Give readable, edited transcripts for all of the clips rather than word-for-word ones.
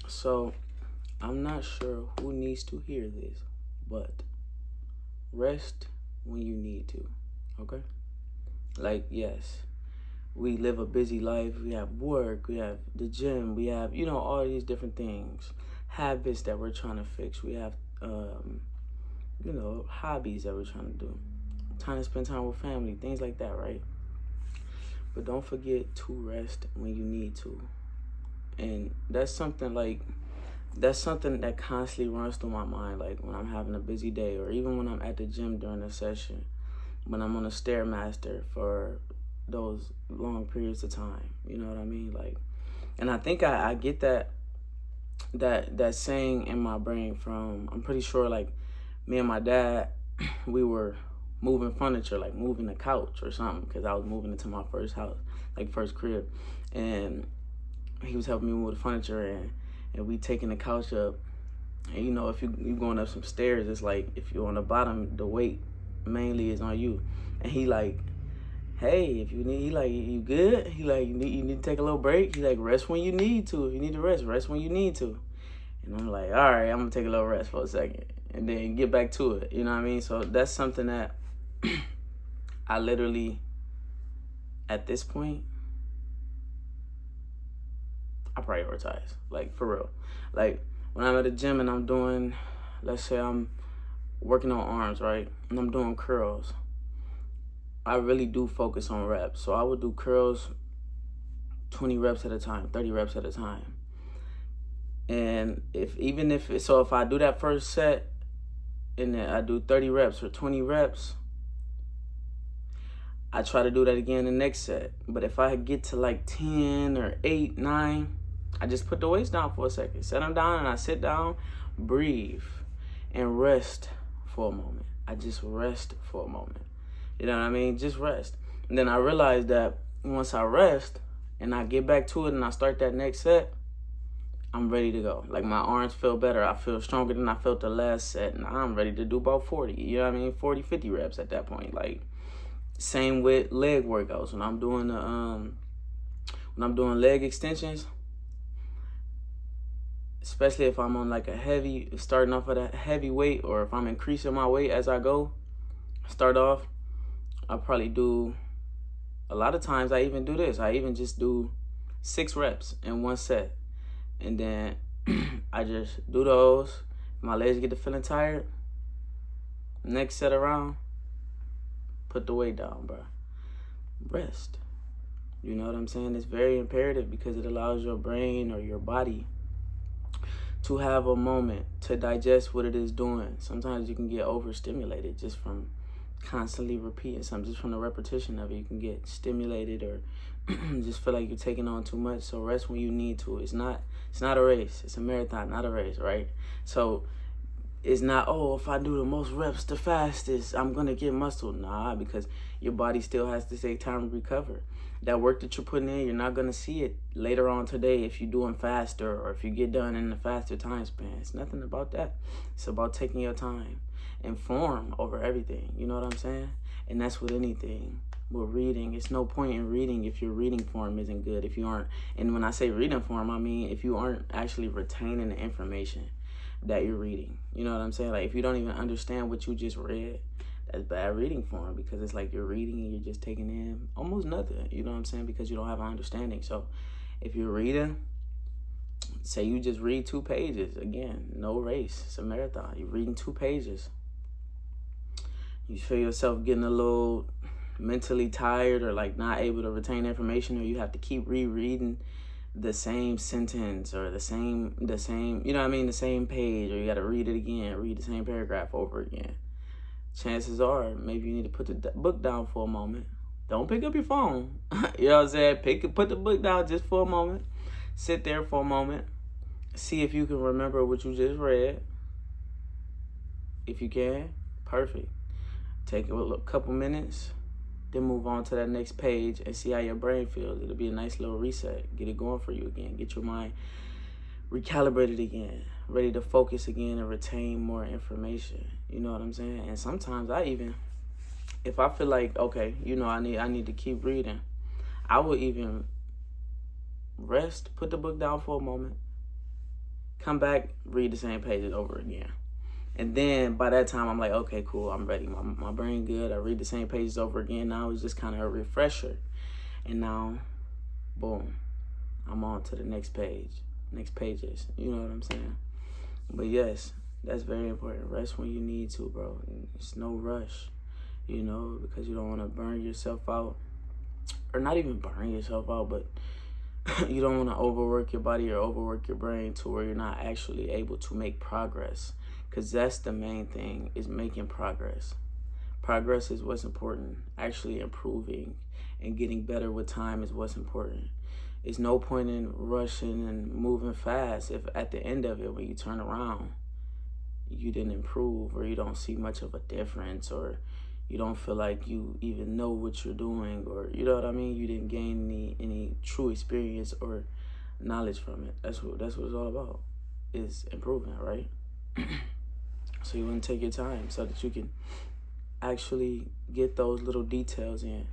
So I'm not sure who needs to hear this, but rest when you need to. Okay? Like, yes, we live a busy life. We have work, we have the gym, we have, all these different things, habits that we're trying to fix. We have, hobbies that we're trying to do, time to spend time with family, things like that, right? But don't forget to rest when you need to. And that's something that constantly runs through my mind, like when I'm having a busy day, or even when I'm at the gym during a session, when I'm on a stairmaster for those long periods of time. You know what I mean? Like, and I think I get that saying in my brain from, I'm pretty sure, like, me and my dad, we were moving furniture, like moving the couch or something, because I was moving into my first house, like first crib, and he was helping me move the furniture, and we taking the couch up. And if you going up some stairs, it's like if you're on the bottom, the weight mainly is on you. And he like, hey, if you need, he like, you good? He like, you need to take a little break. He like, rest when you need to. If you need to rest when you need to. And I'm like, all right, I'm gonna take a little rest for a second and then get back to it. You know what I mean? So that's something that I literally, at this point, I prioritize, like, for real. Like, when I'm at the gym and I'm doing, let's say I'm working on arms, right? And I'm doing curls. I really do focus on reps. So I would do curls 20 reps at a time, 30 reps at a time. And if I do that first set and then I do 30 reps or 20 reps, I try to do that again the next set. But if I get to like 10 or 8, 9, I just put the weights down for a second. Set them down and I sit down, breathe, and rest for a moment. I just rest for a moment. You know what I mean? Just rest. And then I realized that once I rest and I get back to it and I start that next set, I'm ready to go. Like, my arms feel better. I feel stronger than I felt the last set. And I'm ready to do about 40. You know what I mean? 40, 50 reps at that point. Like, same with leg workouts. When I'm doing leg extensions, especially if I'm on like starting off at a heavy weight, or if I'm increasing my weight as I go, start off, I'll probably do, a lot of times I even do this. I even just do 6 reps in one set. And then I just do those. If my legs get to feeling tired, next set around, put the weight down, bro. Rest. You know what I'm saying? It's very imperative because it allows your brain or your body to have a moment to digest what it is doing. Sometimes you can get overstimulated just from constantly repeating something, just from the repetition of it. You can get stimulated or just feel like you're taking on too much. So rest when you need to. It's not a race. It's a marathon, not a race, right? So it's not, if I do the most reps the fastest, I'm going to get muscle. Nah, because your body still has to take time to recover. That work that you're putting in, you're not going to see it later on today if you're doing faster or if you get done in a faster time span. It's nothing about that. It's about taking your time and form over everything. You know what I'm saying? And that's with anything. With reading, it's no point in reading if your reading form isn't good. If you aren't, and when I say reading form, I mean if you aren't actually retaining the information that you're reading. You know what I'm saying? Like, if you don't even understand what you just read, that's bad reading form, because it's like you're reading and you're just taking in almost nothing. You know what I'm saying? Because you don't have an understanding. So if you're reading, say you just read 2 pages, again, no race, it's a marathon. You're reading 2 pages. You feel yourself getting a little mentally tired or like not able to retain information, or you have to keep rereading the same sentence or the same, you know what I mean, the same page, or you got to read it again, read the same paragraph over again. Chances are maybe you need to put the book down for a moment. Don't pick up your phone. You know what I'm saying? Put the book down just for a moment. Sit there for a moment. See if you can remember what you just read. If you can, perfect. Take a couple minutes, then move on to that next page and see how your brain feels. It'll be a nice little reset. Get it going for you again. Get your mind recalibrated again, ready to focus again and retain more information. You know what I'm saying? And sometimes if I feel like, okay, I need to keep reading, I will even rest, put the book down for a moment, come back, read the same pages over again. And then by that time, I'm like, okay, cool, I'm ready. My brain good. I read the same pages over again. Now it's just kind of a refresher. And now, boom, I'm on to the next pages. You know what I'm saying? But yes, that's very important. Rest when you need to, bro. It's no rush, you know, because you don't want to burn yourself out. Or not even burn yourself out, but you don't want to overwork your body or overwork your brain to where you're not actually able to make progress. Because that's the main thing, is making progress. Progress is what's important. Actually improving and getting better with time is what's important. It's no point in rushing and moving fast if at the end of it, when you turn around, you didn't improve, or you don't see much of a difference, or you don't feel like you even know what you're doing, or you know what I mean? You didn't gain any true experience or knowledge from it. That's what it's all about, is improving, right? So you want to take your time so that you can actually get those little details in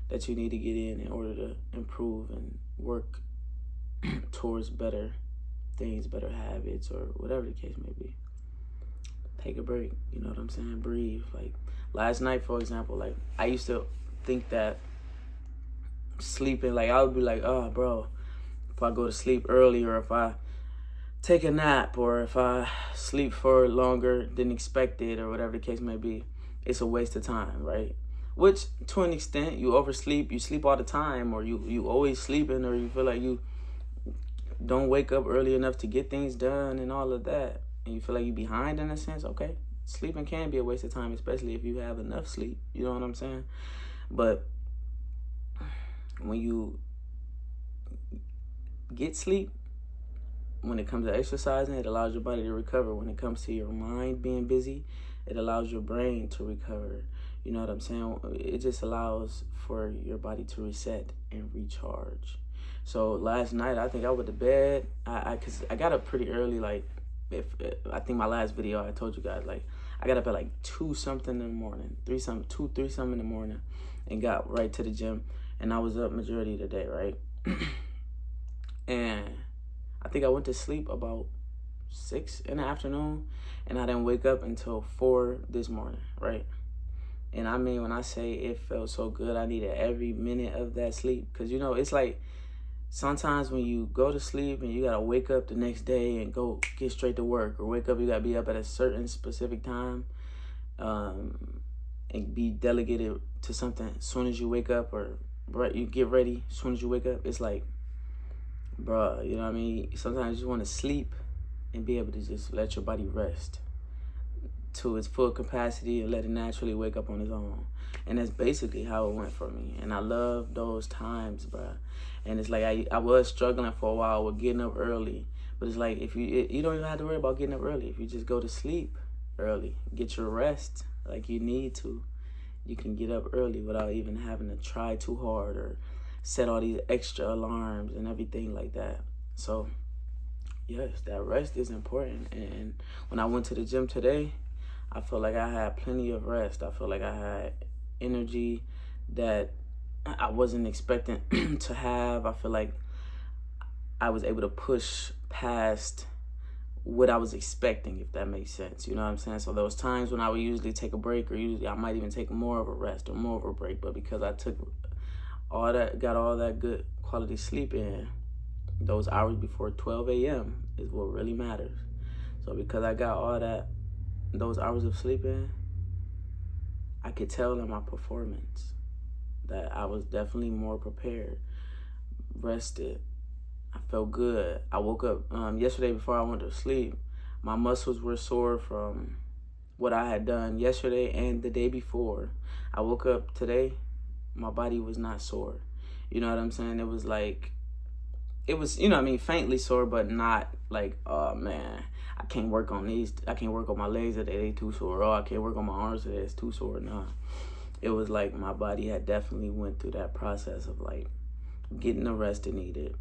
that you need to get in order to improve and work towards better things, better habits, or whatever the case may be. Take a break, you know what I'm saying? Breathe. Like last night, for example, like I used to think that sleeping, like I would be like, oh, bro, if I go to sleep early, or if I take a nap, or if I sleep for longer than expected, or whatever the case may be, it's a waste of time, right? Which, to an extent, you oversleep, you sleep all the time, or you always sleeping, or you feel like you don't wake up early enough to get things done and all of that, and you feel like you're behind in a sense. Okay, sleeping can be a waste of time, especially if you have enough sleep, you know what I'm saying? But when you get sleep, when it comes to exercising, it allows your body to recover. When it comes to your mind being busy, it allows your brain to recover. You know what I'm saying? It just allows for your body to reset and recharge. So last night, I think I went to bed. Cause I got up pretty early. Like, I think my last video I told you guys, like I got up at like 2 something in the morning, 3 something in the morning, and got right to the gym. And I was up majority of the day, right? And I think I went to sleep about 6 in the afternoon, and I didn't wake up until 4 this morning, right? And I mean, when I say it felt so good, I needed every minute of that sleep. Because, you know, it's like sometimes when you go to sleep and you got to wake up the next day and go get straight to work, or wake up, you got to be up at a certain specific time, and be delegated to something as soon as you wake up, or right, you get ready as soon as you wake up. It's like, bruh, you know what I mean? Sometimes you just want to sleep and be able to just let your body rest to its full capacity and let it naturally wake up on its own. And that's basically how it went for me. And I love those times, bruh. And it's like I was struggling for a while with getting up early. But it's like, if you don't even have to worry about getting up early. If you just go to sleep early, get your rest like you need to, you can get up early without even having to try too hard or set all these extra alarms and everything like that. So yes, that rest is important. And when I went to the gym today, I feel like I had plenty of rest. I feel like I had energy that I wasn't expecting to have. I feel like I was able to push past what I was expecting, if that makes sense. You know what I'm saying? So there was times when I would usually take a break, or usually I might even take more of a rest or more of a break. But because I got all that good quality sleep in, those hours before 12 a.m. is what really matters. So because I got those hours of sleep in, I could tell in my performance that I was definitely more prepared, rested. I felt good. I woke up yesterday before I went to sleep. My muscles were sore from what I had done yesterday and the day before. I woke up today, my body was not sore. You know what I'm saying? It was, you know what I mean, faintly sore, but not like, oh man, I can't work on my legs today, they too sore. Oh, I can't work on my arms today, it's too sore. Nah. It was like my body had definitely went through that process of like getting the rest it needed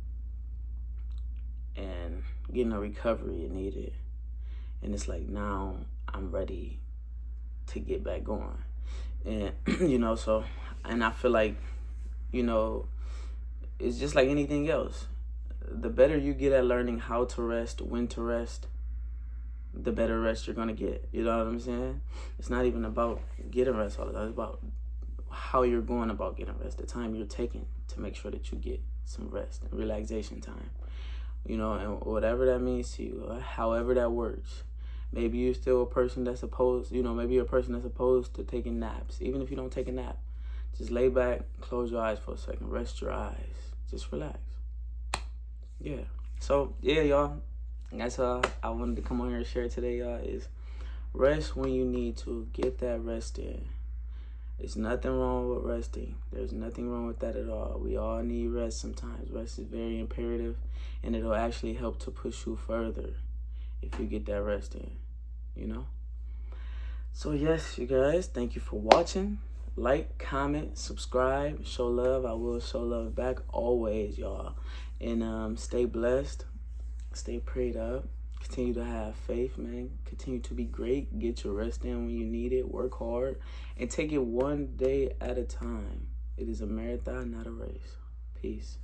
and getting the recovery it needed. And it's like, now I'm ready to get back going. And, you know, so, and I feel like, you know, it's just like anything else. the better you get at learning how to rest, when to rest, the better rest you're gonna get. You know what I'm saying? It's not even about getting rest all the time. It's about how you're going about getting rest, the time you're taking to make sure that you get some rest and relaxation time. You know, and whatever that means to you, however that works. Maybe you're still a person that's opposed, maybe you're a person that's opposed to taking naps. Even if you don't take a nap, just lay back, close your eyes for a second, rest your eyes, just relax. Yeah. So, yeah, y'all, that's all I wanted to come on here and share today, y'all, is rest when you need to. Get that rest in. There's nothing wrong with resting. There's nothing wrong with that at all. We all need rest sometimes. Rest is very imperative, and it'll actually help to push you further if you get that rest in, So, yes, you guys, thank you for watching. Like, comment, subscribe, show love. I will show love back always, y'all. And stay blessed. Stay prayed up. Continue to have faith, man. Continue to be great. Get your rest in when you need it. Work hard. And take it one day at a time. It is a marathon, not a race. Peace.